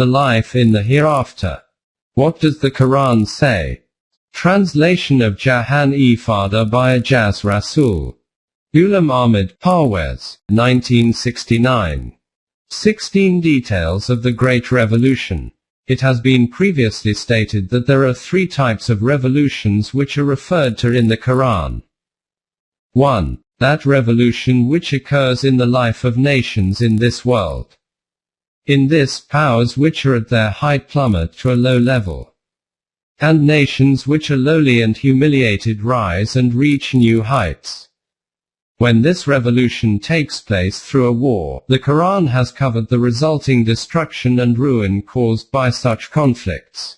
The life in the hereafter. What does the Quran say? Translation of Jahan-e-Fada by Ajaz Rasul. Ghulam Ahmed, Parwez, 1969. 16 Details of the Great Revolution. It has been previously stated that there are 3 types of revolutions which are referred to in the Quran. 1. That revolution which occurs in the life of nations in this world. In this, powers which are at their height plummet to a low level. And nations which are lowly and humiliated rise and reach new heights. When this revolution takes place through a war, the Quran has covered the resulting destruction and ruin caused by such conflicts.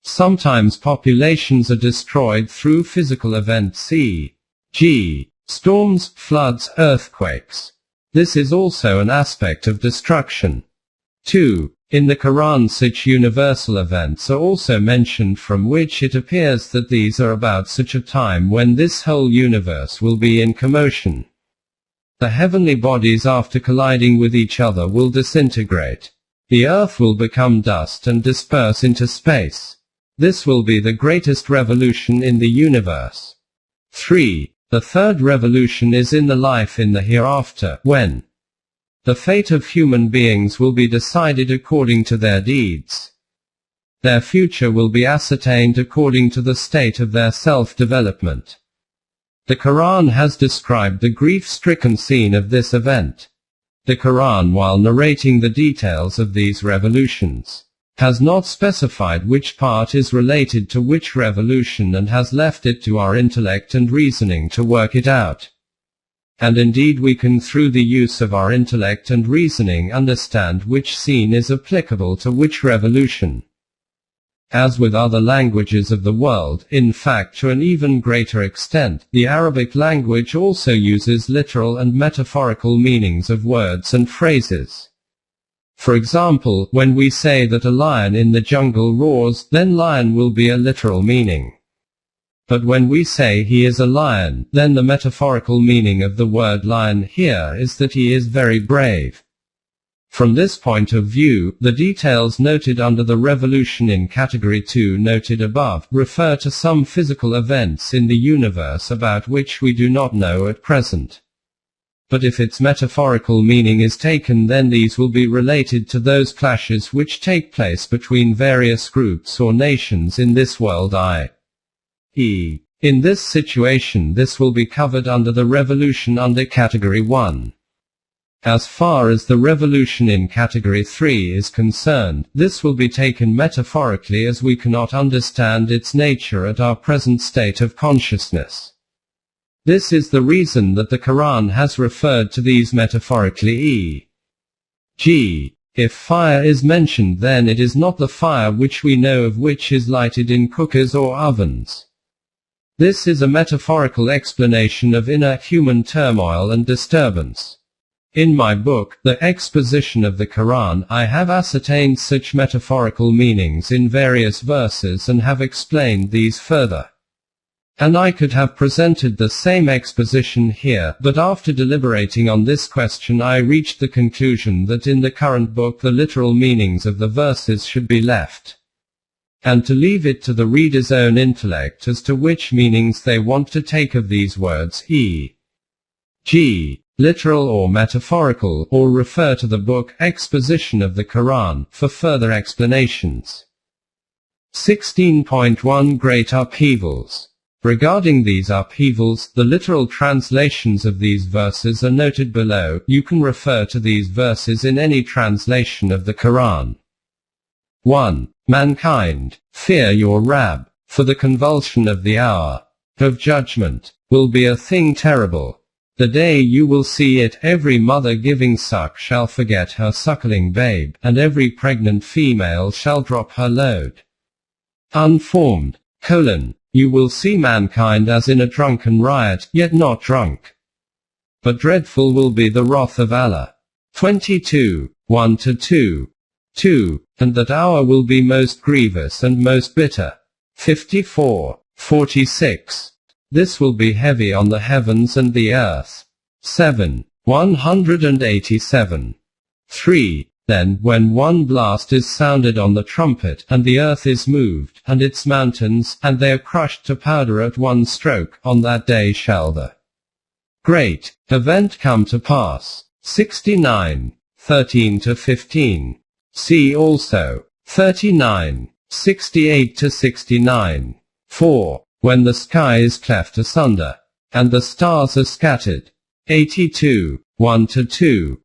Sometimes populations are destroyed through physical events e.g., storms, floods, earthquakes. This is also an aspect of destruction. 2. In the Quran such universal events are also mentioned from which it appears that these are about such a time when this whole universe will be in commotion. The heavenly bodies after colliding with each other will disintegrate. The earth will become dust and disperse into space. This will be the greatest revolution in the universe. 3. The third revolution is in the life in the hereafter, when the fate of human beings will be decided according to their deeds. Their future will be ascertained according to the state of their self-development. The Quran has described the grief-stricken scene of this event. The Quran, while narrating the details of these revolutions, has not specified which part is related to which revolution and has left it to our intellect and reasoning to work it out. And indeed we can through the use of our intellect and reasoning understand which scene is applicable to which revolution. As with other languages of the world, in fact to an even greater extent, the Arabic language also uses literal and metaphorical meanings of words and phrases. For example, when we say that a lion in the jungle roars, then lion will be a literal meaning. But when we say he is a lion, then the metaphorical meaning of the word lion here is that he is very brave. From this point of view, the details noted under the revolution in category 2 noted above, refer to some physical events in the universe about which we do not know at present. But if its metaphorical meaning is taken, then these will be related to those clashes which take place between various groups or nations in this world i.e. In this situation this will be covered under the revolution under category 1. As far as the revolution in category 3 is concerned, this will be taken metaphorically as we cannot understand its nature at our present state of consciousness. This is the reason that the Quran has referred to these metaphorically e.g. If fire is mentioned, then it is not the fire which we know of, which is lighted in cookers or ovens. This is a metaphorical explanation of inner human turmoil and disturbance. In my book, The Exposition of the Quran, I have ascertained such metaphorical meanings in various verses and have explained these further. And I could have presented the same exposition here, but after deliberating on this question I reached the conclusion that in the current book the literal meanings of the verses should be left, and to leave it to the reader's own intellect as to which meanings they want to take of these words, e.g., literal or metaphorical, or refer to the book Exposition of the Quran for further explanations. 16.1 Great Upheavals. Regarding these upheavals, the literal translations of these verses are noted below. You can refer to these verses in any translation of the Quran. 1. Mankind, fear your Rabb, for the convulsion of the hour of judgment will be a thing terrible. The day you will see it, every mother giving suck shall forget her suckling babe, and every pregnant female shall drop her load. Unformed, you will see mankind as in a drunken riot, yet not drunk. But dreadful will be the wrath of Allah. 22, 1-2. 2. And that hour will be most grievous and most bitter. 54, 46. This will be heavy on the heavens and the earth. 7, 187. 3. Then, when one blast is sounded on the trumpet, and the earth is moved, and its mountains, and they are crushed to powder at one stroke, on that day shall the great event come to pass. 69. 13 to 15. See also 39. 68 to 69. 4. When the sky is cleft asunder, and the stars are scattered. 82. 1 to 2.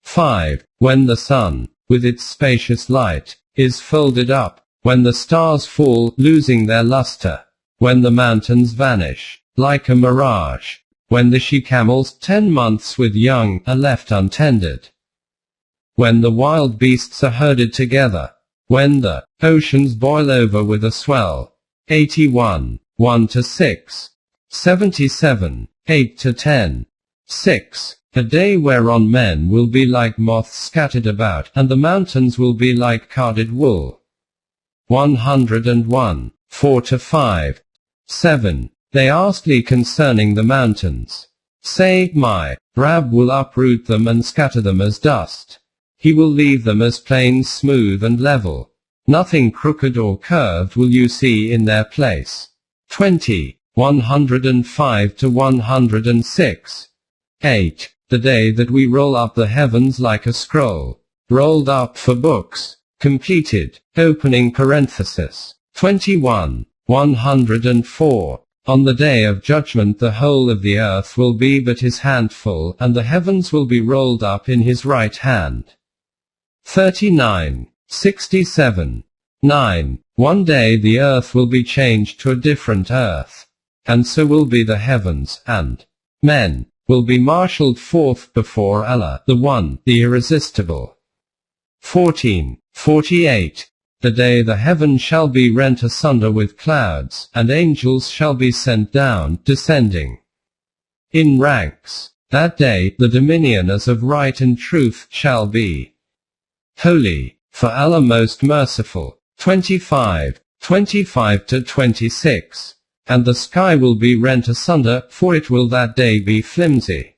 5. When the sun, with its spacious light, is folded up, when the stars fall, losing their luster, when the mountains vanish, like a mirage, when the she-camels 10 months with young are left untended, when the wild beasts are herded together, when the oceans boil over with a swell. 81. 1 to 6. 77. 8 to 10. 6. A day whereon men will be like moths scattered about, and the mountains will be like carded wool. 101. 4 to 5. 7. They ask thee concerning the mountains. Say, my Rab will uproot them and scatter them as dust. He will leave them as plains smooth and level. Nothing crooked or curved will you see in their place. 20. 105 to 106. 8. The day that we roll up the heavens like a scroll, rolled up for books, completed, opening parenthesis. 21. 104. On the day of judgment the whole of the earth will be but his handful, and the heavens will be rolled up in his right hand. 39. 67. 9. One day the earth will be changed to a different earth, and so will be the heavens, and men will be marshaled forth before Allah, the One, the Irresistible. 14. 48. The day the heaven shall be rent asunder with clouds, and angels shall be sent down, descending in ranks. That day, the dominioners of right and truth shall be holy, for Allah most merciful. 25. 25 to 26. And the sky will be rent asunder, for it will that day be flimsy.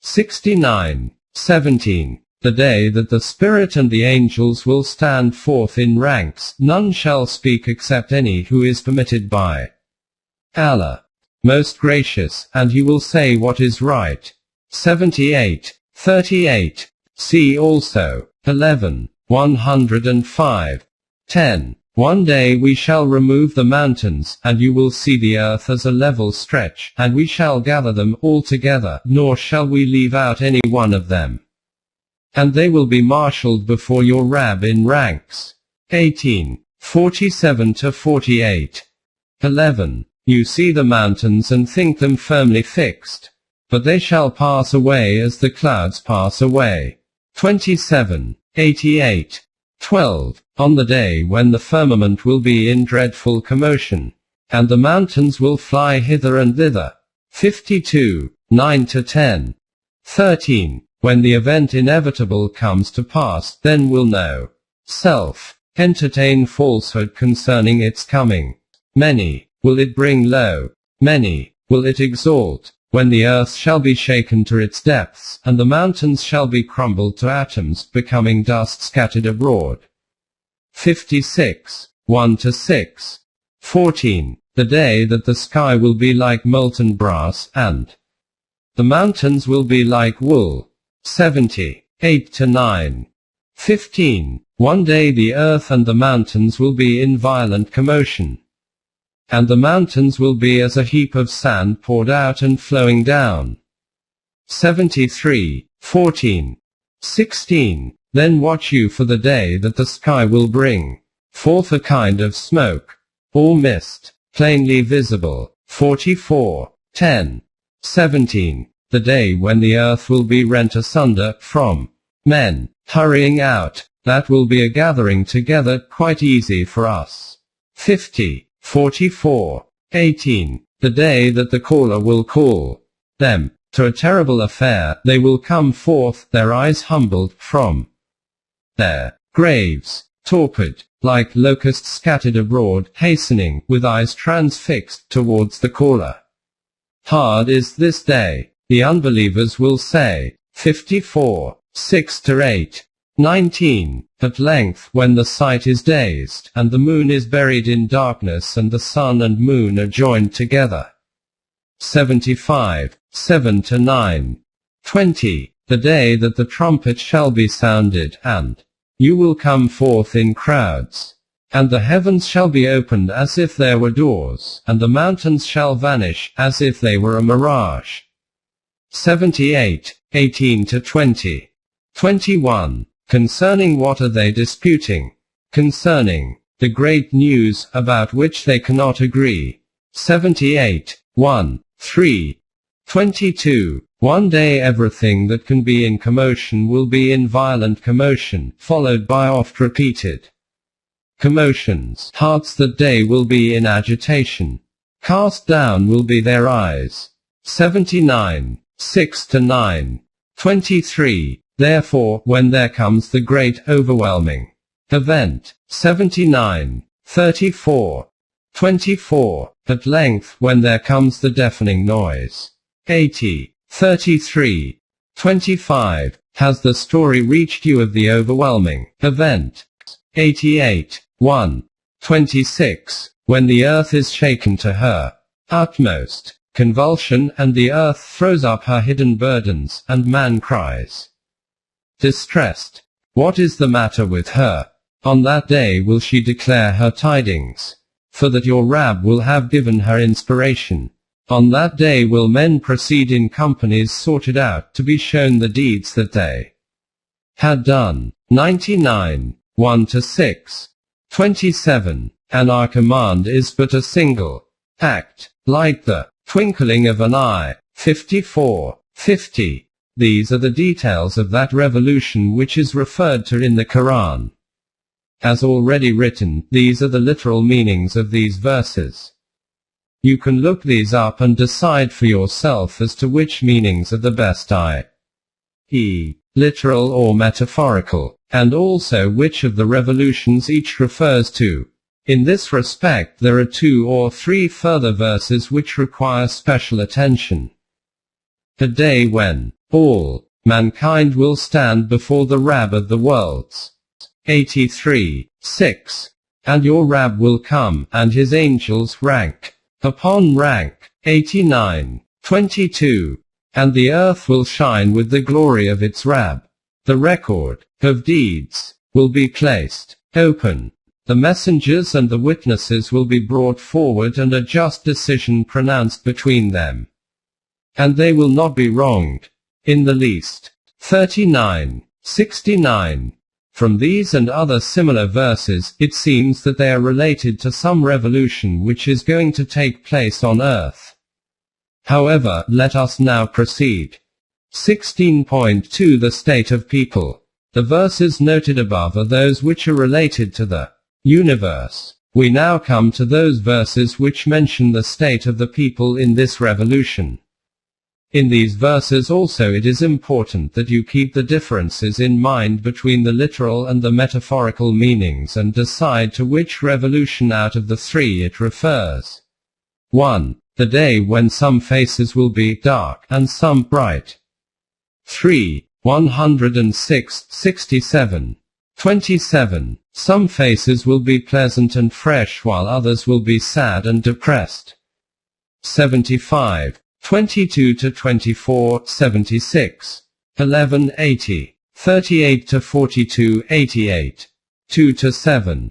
69. 17. The day that the Spirit and the angels will stand forth in ranks, none shall speak except any who is permitted by Allah, most gracious, and he will say what is right. 78. 38. See also 11. 105. 10. One day we shall remove the mountains, and you will see the earth as a level stretch, and we shall gather them all together, nor shall we leave out any one of them. And they will be marshaled before your Rab in ranks. 18. 47 to 48. 11. You see the mountains and think them firmly fixed, but they shall pass away as the clouds pass away. 27. 88. 12. On the day when the firmament will be in dreadful commotion, and the mountains will fly hither and thither. 52. 9 to 10. 13. When the event inevitable comes to pass, then will no self entertain falsehood concerning its coming. Many will it bring low, many will it exalt, when the earth shall be shaken to its depths, and the mountains shall be crumbled to atoms, becoming dust scattered abroad. 56. 1 to 6. 14. The day that the sky will be like molten brass, and the mountains will be like wool. 70. 8 to 9. 15. One day the earth and the mountains will be in violent commotion, and the mountains will be as a heap of sand poured out and flowing down. 73. 14. 16. Then watch you for the day that the sky will bring forth a kind of smoke, or mist, plainly visible. 44. 10. 17. The day when the earth will be rent asunder, from men hurrying out, that will be a gathering together, quite easy for us. 50. 44. 18. The day that the caller will call them to a terrible affair, they will come forth, their eyes humbled, from their graves, torpid, like locusts scattered abroad, hastening, with eyes transfixed, towards the caller. Hard is this day, the unbelievers will say. 54. 6 to 8. 19. At length, when the sight is dazed, and the moon is buried in darkness, and the sun and moon are joined together. 75. 7 to 9. 20. The day that the trumpet shall be sounded, and you will come forth in crowds. And the heavens shall be opened as if there were doors, and the mountains shall vanish, as if they were a mirage. 78. 18 to 20. 21. Concerning what are they disputing? Concerning the great news, about which they cannot agree. 78. 1. 3. 22. One day everything that can be in commotion will be in violent commotion, followed by oft-repeated commotions. Hearts that day will be in agitation. Cast down will be their eyes. 79. 6 to 9. 23. Therefore, when there comes the great, overwhelming event. 79. 34. 24. At length, when there comes the deafening noise. 80. 33. 25. Has the story reached you of the overwhelming event? 88. 1. 26. When the earth is shaken to her utmost convulsion, and the earth throws up her hidden burdens, and man cries distressed, what is the matter with her? On that day will she declare her tidings, for that your Rab will have given her inspiration. On that day will men proceed in companies sorted out, to be shown the deeds that they had done. 99. 1 to 6. 27. And our command is but a single act, like the twinkling of an eye. 54. 50. These are the details of that revolution which is referred to in the Quran. As already written, these are the literal meanings of these verses. You can look these up and decide for yourself as to which meanings are the best, i.e., literal or metaphorical, and also which of the revolutions each refers to. In this respect there are 2 or 3 further verses which require special attention. A day when all mankind will stand before the Rab of the worlds. 83. 6. And your Rab will come, and his angels rank upon rank. 89. 22. And the earth will shine with the glory of its Rab. The record of deeds will be placed open. The messengers and the witnesses will be brought forward, and a just decision pronounced between them. And they will not be wronged in the least. 39. 69. From these and other similar verses, it seems that they are related to some revolution which is going to take place on earth. However, let us now proceed. 16.2 The state of people. The verses noted above are those which are related to the universe. We now come to those verses which mention the state of the people in this revolution. In these verses also it is important that you keep the differences in mind between the literal and the metaphorical meanings and decide to which revolution out of the 3 it refers. 1. The day when some faces will be dark and some bright. 3. 106, 67. 27. Some faces will be pleasant and fresh while others will be sad and depressed. 75. 22 to 24, 76. 1180. 38 to 42, 88. 2 to 7.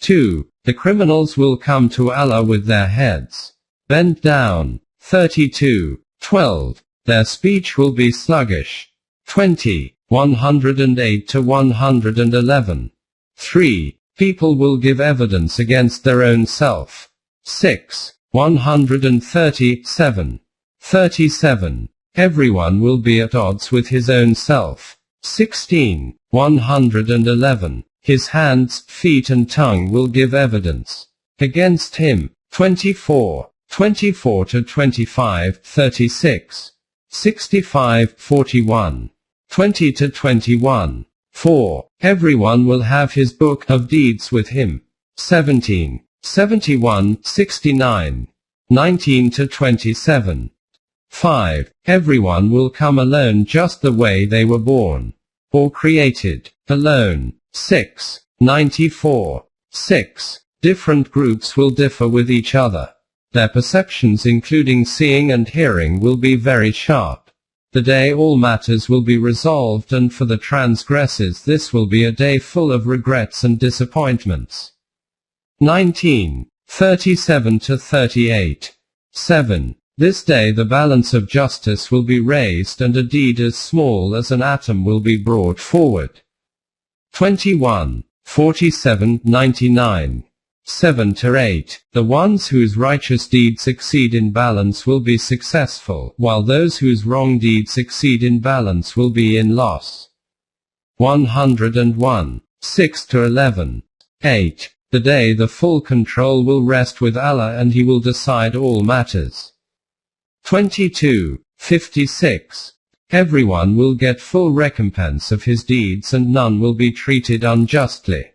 2. The criminals will come to Allah with their heads bent down. 32. 12. Their speech will be sluggish. 20. 108 to 111. 3. People will give evidence against their own self. 6. 137. 37. Everyone will be at odds with his own self. 16. 111. His hands, feet and tongue will give evidence against him. 24. 24 to 25, 36. 65, 41. 20 to 21. 4. Everyone will have his book of deeds with him. 17. 71, 69. 19 to 27. 5. Everyone will come alone just the way they were born. or created, alone. 6. 94. 6. Different groups will differ with each other. Their perceptions including seeing and hearing will be very sharp. The day all matters will be resolved, and for the transgressors this will be a day full of regrets and disappointments. 19. 37-38. 7. This day the balance of justice will be raised, and a deed as small as an atom will be brought forward. 21. 47-99. 7-8. The ones whose righteous deeds exceed in balance will be successful, while those whose wrong deeds exceed in balance will be in loss. 101. 6-11. 8. The day the full control will rest with Allah, and He will decide all matters. 22. 56. Everyone will get full recompense of his deeds, and none will be treated unjustly.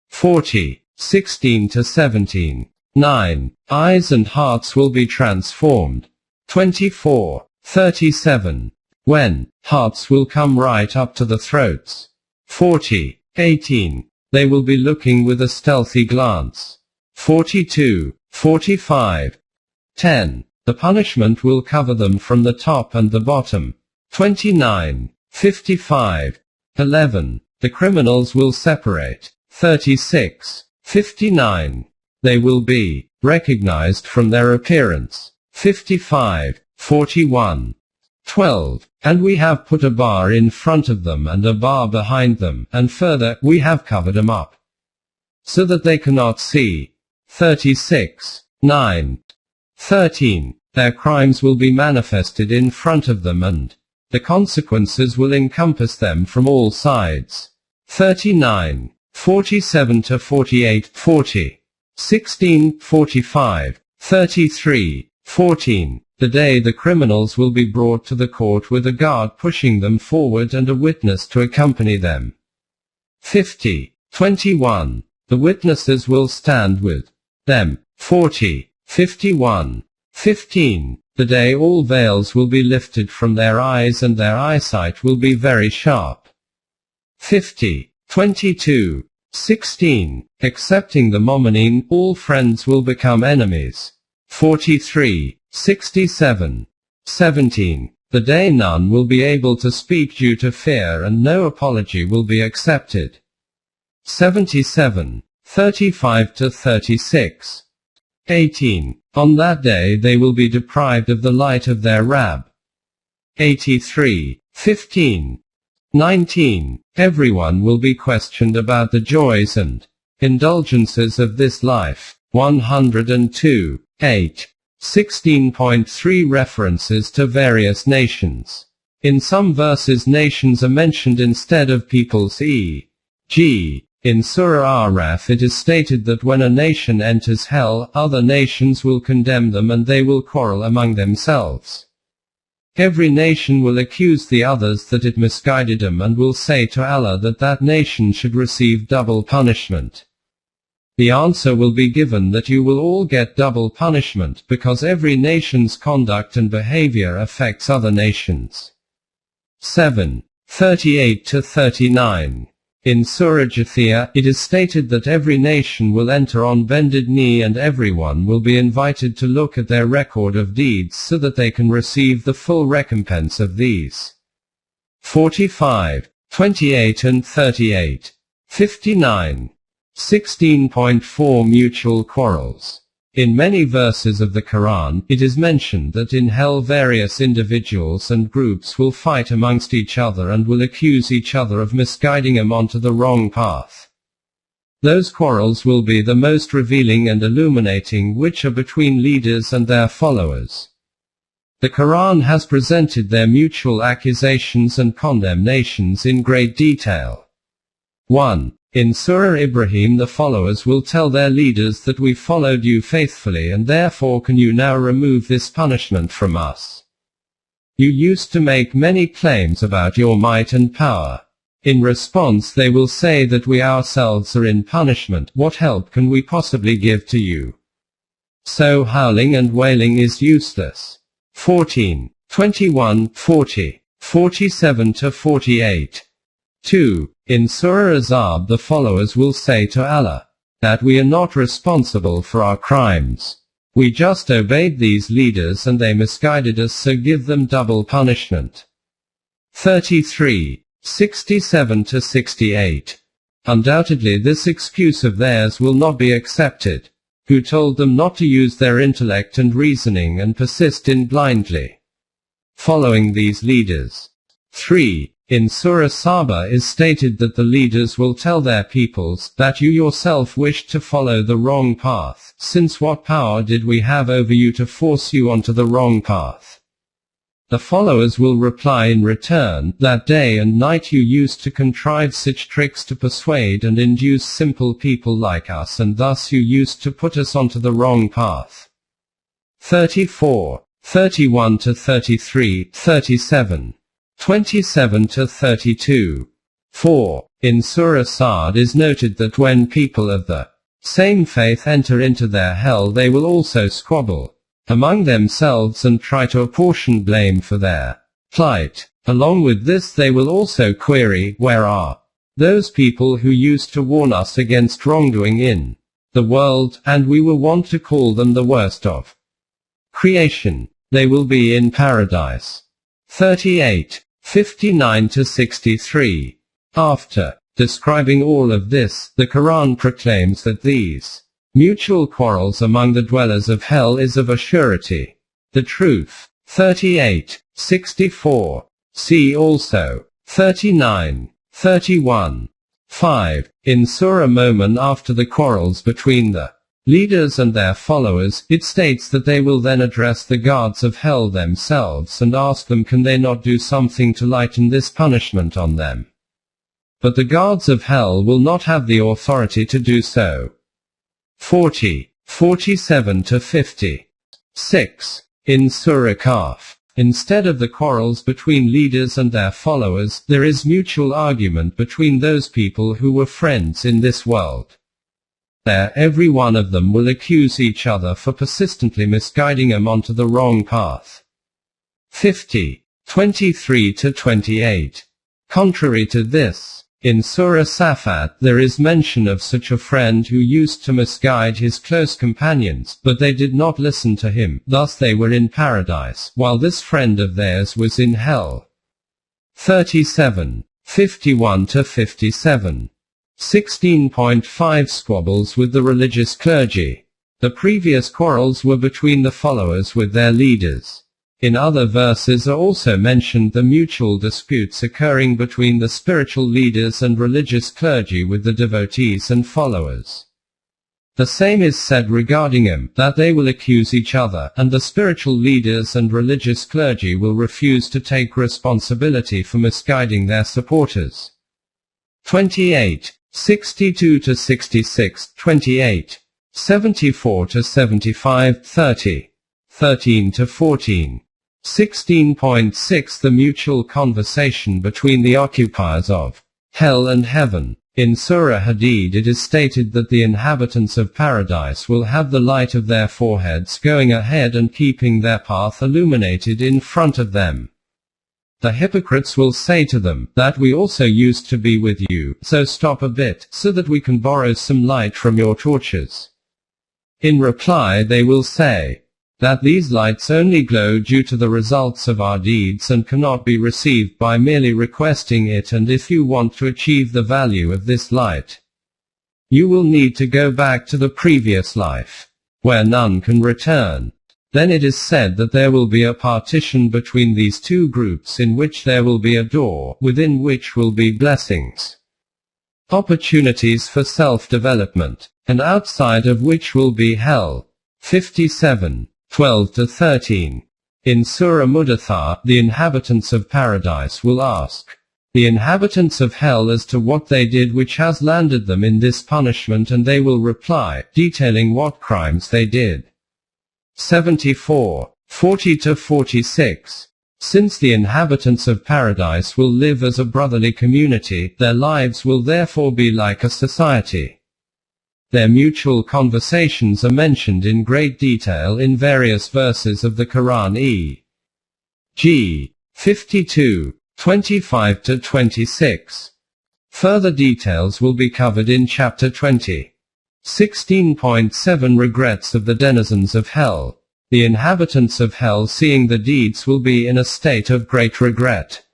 40. 16-17. 9. Eyes and hearts will be transformed. 24. 37. When hearts will come right up to the throats. 40. 18. They will be looking with a stealthy glance. 42. 45. 10. The punishment will cover them from the top and the bottom. 29. 55. 11. The criminals will separate. 36. 59. They will be recognized from their appearance. 55. 41. 12. And we have put a bar in front of them and a bar behind them, and further, we have covered them up, so that they cannot see. 36. 9. 13. Their crimes will be manifested in front of them, and the consequences will encompass them from all sides. 39. 47-48. 40. 16. 45. 33. 14. The day the criminals will be brought to the court with a guard pushing them forward and a witness to accompany them. 50. 21. The witnesses will stand with them. 40. 51. 15. The day all veils will be lifted from their eyes, and their eyesight will be very sharp. 50. 22. 16. Excepting the Mu'mineen, all friends will become enemies. 43. 67. 17. The day none will be able to speak due to fear, and no apology will be accepted. 77. 35-36. 18. On that day they will be deprived of the light of their Rabb. 83. 15. 19. Everyone will be questioned about the joys and indulgences of this life. 102. 8. 16.3 References to various nations. In some verses nations are mentioned instead of peoples, e.g. in Surah Araf it is stated that when a nation enters hell, other nations will condemn them and they will quarrel among themselves. Every nation will accuse the others that it misguided them, and will say to Allah that that nation should receive double punishment. The answer will be given that you will all get double punishment, because every nation's conduct and behavior affects other nations. 7. 38-39. In Surah Jathiyah, it is stated that every nation will enter on bended knee, and everyone will be invited to look at their record of deeds so that they can receive the full recompense of these. 45. 28-38. 59. 16.4 Mutual quarrels. In many verses of the Quran, it is mentioned that in hell various individuals and groups will fight amongst each other and will accuse each other of misguiding them onto the wrong path. Those quarrels will be the most revealing and illuminating, which are between leaders and their followers. The Quran has presented their mutual accusations and condemnations in great detail. 1. In Surah Ibrahim, the followers will tell their leaders that we followed you faithfully, and therefore can you now remove this punishment from us? You used to make many claims about your might and power. In response they will say that we ourselves are in punishment, what help can we possibly give to you? So howling and wailing is useless. 14. 21, 40, 47-48. 2. In Surah Azab the followers will say to Allah that we are not responsible for our crimes. We just obeyed these leaders and they misguided us, so give them double punishment. 33. 67-68. Undoubtedly this excuse of theirs will not be accepted. Who told them not to use their intellect and reasoning and persist in blindly following these leaders? 3. In Surah Saba is stated that the leaders will tell their peoples that you yourself wished to follow the wrong path, since what power did we have over you to force you onto the wrong path? The followers will reply in return that day and night you used to contrive such tricks to persuade and induce simple people like us, and thus you used to put us onto the wrong path. 34. 31-33, 37. 27-32. 4. In Surah Sa'd is noted that when people of the same faith enter into their hell they will also squabble among themselves and try to apportion blame for their plight. Along with this they will also query, where are those people who used to warn us against wrongdoing in the world, and we were wont to call them the worst of creation. They will be in paradise. 38. 59-63. After describing all of this, the Quran proclaims that these mutual quarrels among the dwellers of hell is of a surety the truth. 38. 64. See also 39. 31. 5. In Surah Mu'min, after the quarrels between the leaders and their followers, it states that they will then address the guards of hell themselves and ask them can they not do something to lighten this punishment on them. But the guards of hell will not have the authority to do so. 40. 47-50. 6. In Surah Kahf, instead of the quarrels between leaders and their followers, there is mutual argument between those people who were friends in this world. There, every one of them will accuse each other for persistently misguiding them onto the wrong path. 50. 23-28. Contrary to this, in Surah Safat there is mention of such a friend who used to misguide his close companions, but they did not listen to him, thus they were in paradise, while this friend of theirs was in hell. 37. 51-57. 16.5 Squabbles with the religious clergy. The previous quarrels were between the followers with their leaders. In other verses are also mentioned the mutual disputes occurring between the spiritual leaders and religious clergy with the devotees and followers. The same is said regarding them, that they will accuse each other, and the spiritual leaders and religious clergy will refuse to take responsibility for misguiding their supporters. 28. 62-66, 28. 74-75, 30. 13-14. 16.6 The mutual conversation between the occupiers of hell and heaven. In Surah Hadid it is stated that the inhabitants of paradise will have the light of their foreheads going ahead and keeping their path illuminated in front of them. The hypocrites will say to them, that we also used to be with you, so stop a bit, so that we can borrow some light from your torches. In reply they will say, that these lights only glow due to the results of our deeds and cannot be received by merely requesting it, and if you want to achieve the value of this light, you will need to go back to the previous life, where none can return. Then it is said that there will be a partition between these two groups, in which there will be a door, within which will be blessings, opportunities for self-development, and outside of which will be hell. 57. 12-13. In Surah Mudathar, the inhabitants of paradise will ask the inhabitants of hell as to what they did which has landed them in this punishment, and they will reply, detailing what crimes they did. 74. 40-46. Since the inhabitants of paradise will live as a brotherly community, their lives will therefore be like a society. Their mutual conversations are mentioned in great detail in various verses of the Quran e.g. 52. 25-26. Further details will be covered in Chapter 20. 16.7 Regrets of the denizens of hell. The inhabitants of hell, seeing the deeds, will be in a state of great regret.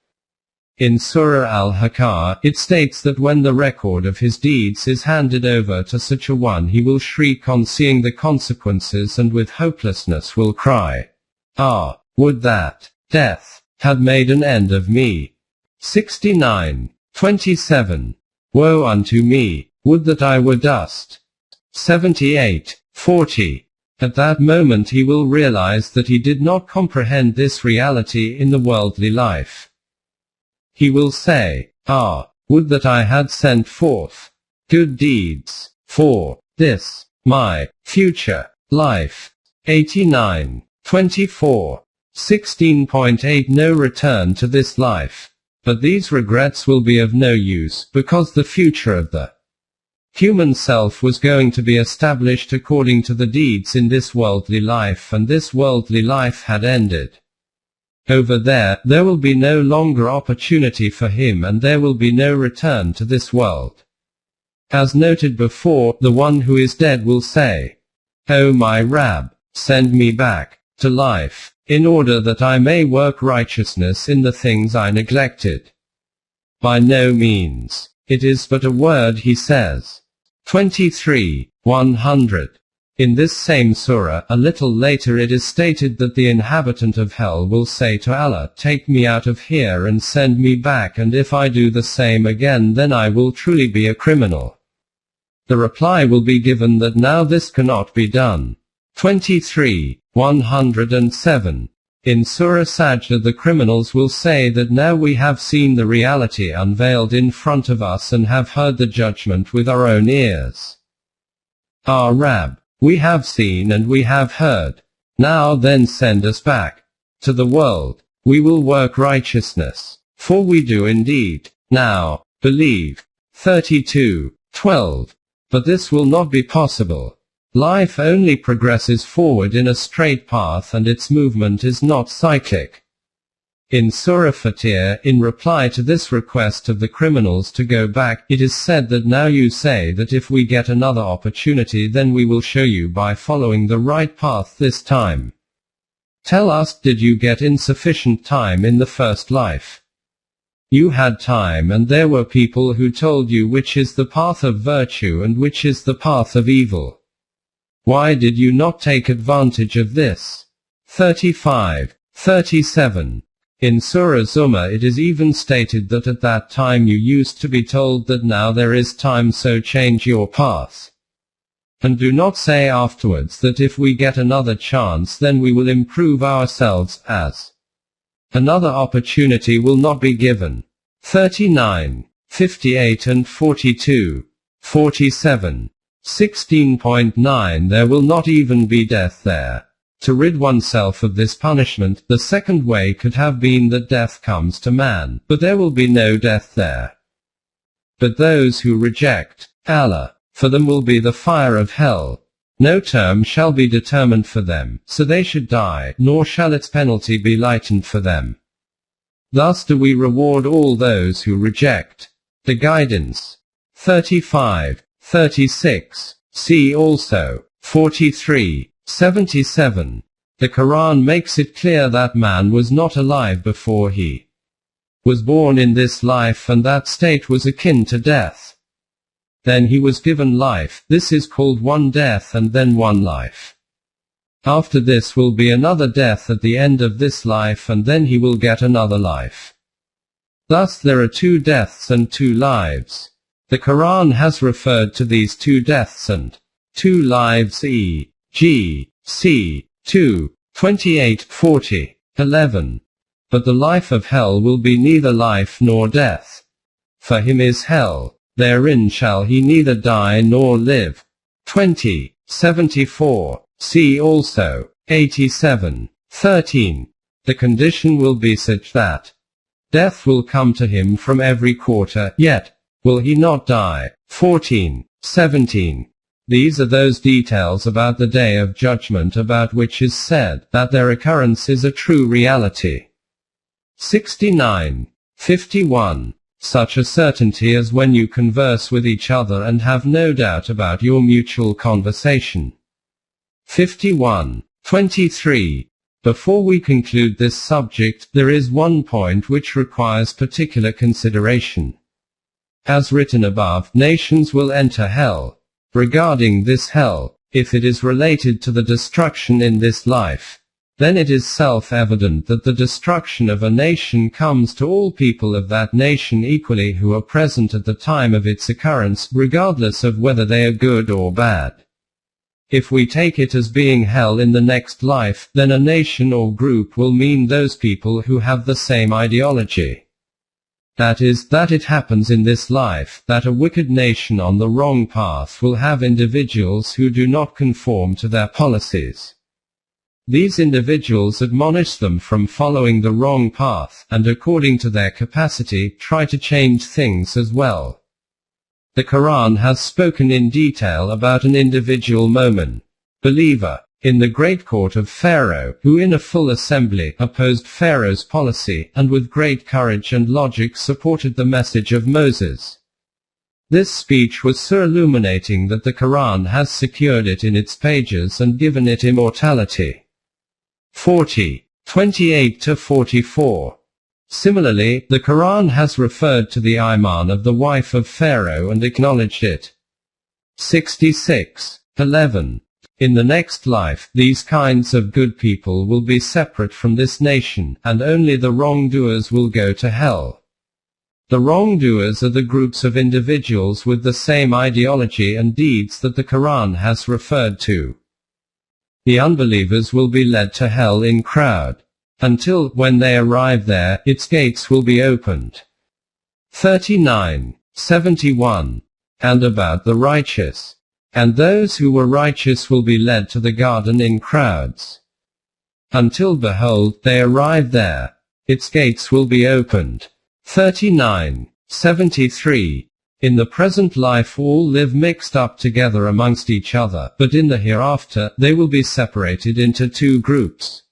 In Surah Al-Haqqah, it states that when the record of his deeds is handed over to such a one, he will shriek on seeing the consequences, and with hopelessness will cry, "Ah, would that death had made an end of me." 69.27 Woe unto me, would that I were dust. 78.40 At that moment he will realize that he did not comprehend this reality in the worldly life. He will say, "Ah, would that I had sent forth good deeds for this, my future life." 89.24 16.8 No return to this life. But these regrets will be of no use, because the future of the human self was going to be established according to the deeds in this worldly life, and this worldly life had ended. Over there will be no longer opportunity for him, and there will be no return to this world. As noted before, the one who is dead will say, "O my Rabb, send me back to life, in order that I may work righteousness in the things I neglected." By no means. It is but a word he says. 23.100 In this same surah, a little later, it is stated that the inhabitant of hell will say to Allah, "Take me out of here and send me back, and if I do the same again, then I will truly be a criminal." The reply will be given that now this cannot be done. 23.107 In Surah Sajda, the criminals will say that now we have seen the reality unveiled in front of us and have heard the judgment with our own ears. Our Rabb, we have seen and we have heard. Now then send us back to the world. We will work righteousness, for we do indeed now believe. 32.12 But this will not be possible. Life only progresses forward in a straight path, and its movement is not cyclic. In Surah Fatir, in reply to this request of the criminals to go back, it is said that now you say that if we get another opportunity, then we will show you by following the right path this time. Tell us, did you get insufficient time in the first life? You had time, and there were people who told you which is the path of virtue and which is the path of evil. Why did you not take advantage of this? 35.37 In Surah Zumar, it is even stated that at that time you used to be told that now there is time, so change your path. And do not say afterwards that if we get another chance then we will improve ourselves, as another opportunity will not be given. 39.58 and 42.47 16.9 There will not even be death there. To rid oneself of this punishment, the second way could have been that death comes to man, but there will be no death there. But those who reject Allah, for them will be the fire of hell. No term shall be determined for them, so they should die, nor shall its penalty be lightened for them. Thus do we reward all those who reject the guidance. 35.36 See also 43.77 The Quran makes it clear that man was not alive before he was born in this life, and that state was akin to death. Then he was given life. This is called one death and then one life. After this will be another death at the end of this life, and then he will get another life. Thus there are two deaths and two lives. The Quran has referred to these two deaths and two lives, e.g., c. 2, 28, 40, 11. But the life of hell will be neither life nor death. For him is hell, therein shall he neither die nor live. 20.74. See also 87.13. The condition will be such that death will come to him from every quarter, yet will he not die. 14.17. These are those details about the Day of Judgment about which is said that their occurrence is a true reality. 69.51. such a certainty as when you converse with each other and have no doubt about your mutual conversation. 51.23. Before we conclude this subject, there is one point which requires particular consideration. As written above, nations will enter hell. Regarding this hell, if it is related to the destruction in this life, then it is self-evident that the destruction of a nation comes to all people of that nation equally who are present at the time of its occurrence, regardless of whether they are good or bad. If we take it as being hell in the next life, then a nation or group will mean those people who have the same ideology. That is, that it happens in this life, that a wicked nation on the wrong path will have individuals who do not conform to their policies. These individuals admonish them from following the wrong path, and according to their capacity, try to change things as well. The Quran has spoken in detail about an individual Momin believer in the great court of Pharaoh, who in a full assembly opposed Pharaoh's policy, and with great courage and logic supported the message of Moses. This speech was so illuminating that the Quran has secured it in its pages and given it immortality. 40.28-44. Similarly, the Quran has referred to the Iman of the wife of Pharaoh and acknowledged it. 66.11. In the next life, these kinds of good people will be separate from this nation, and only the wrongdoers will go to hell. The wrongdoers are the groups of individuals with the same ideology and deeds that the Quran has referred to. The unbelievers will be led to hell in crowd, until, when they arrive there, its gates will be opened. 39.71. And about the righteous. And those who were righteous will be led to the garden in crowds. Until behold, they arrive there. Its gates will be opened. 39.73. In the present life all live mixed up together amongst each other, but in the hereafter, they will be separated into two groups.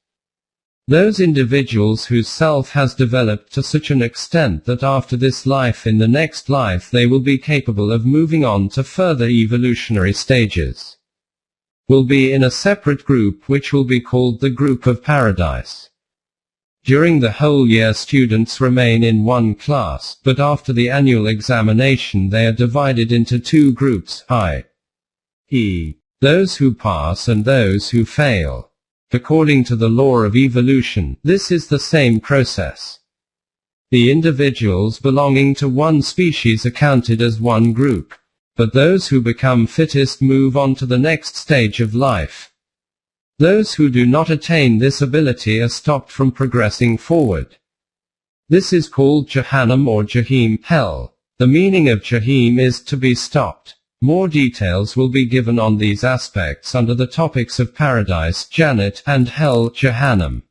Those individuals whose self has developed to such an extent that after this life in the next life they will be capable of moving on to further evolutionary stages, will be in a separate group which will be called the group of paradise. During the whole year students remain in one class, but after the annual examination they are divided into two groups, i.e., those who pass and those who fail. According to the law of evolution, this is the same process. The individuals belonging to one species are counted as one group, but those who become fittest move on to the next stage of life. Those who do not attain this ability are stopped from progressing forward. This is called Jahannam or Jahim, hell. The meaning of Jahim is to be stopped. More details will be given on these aspects under the topics of paradise, Jannat, and hell, Jahannam.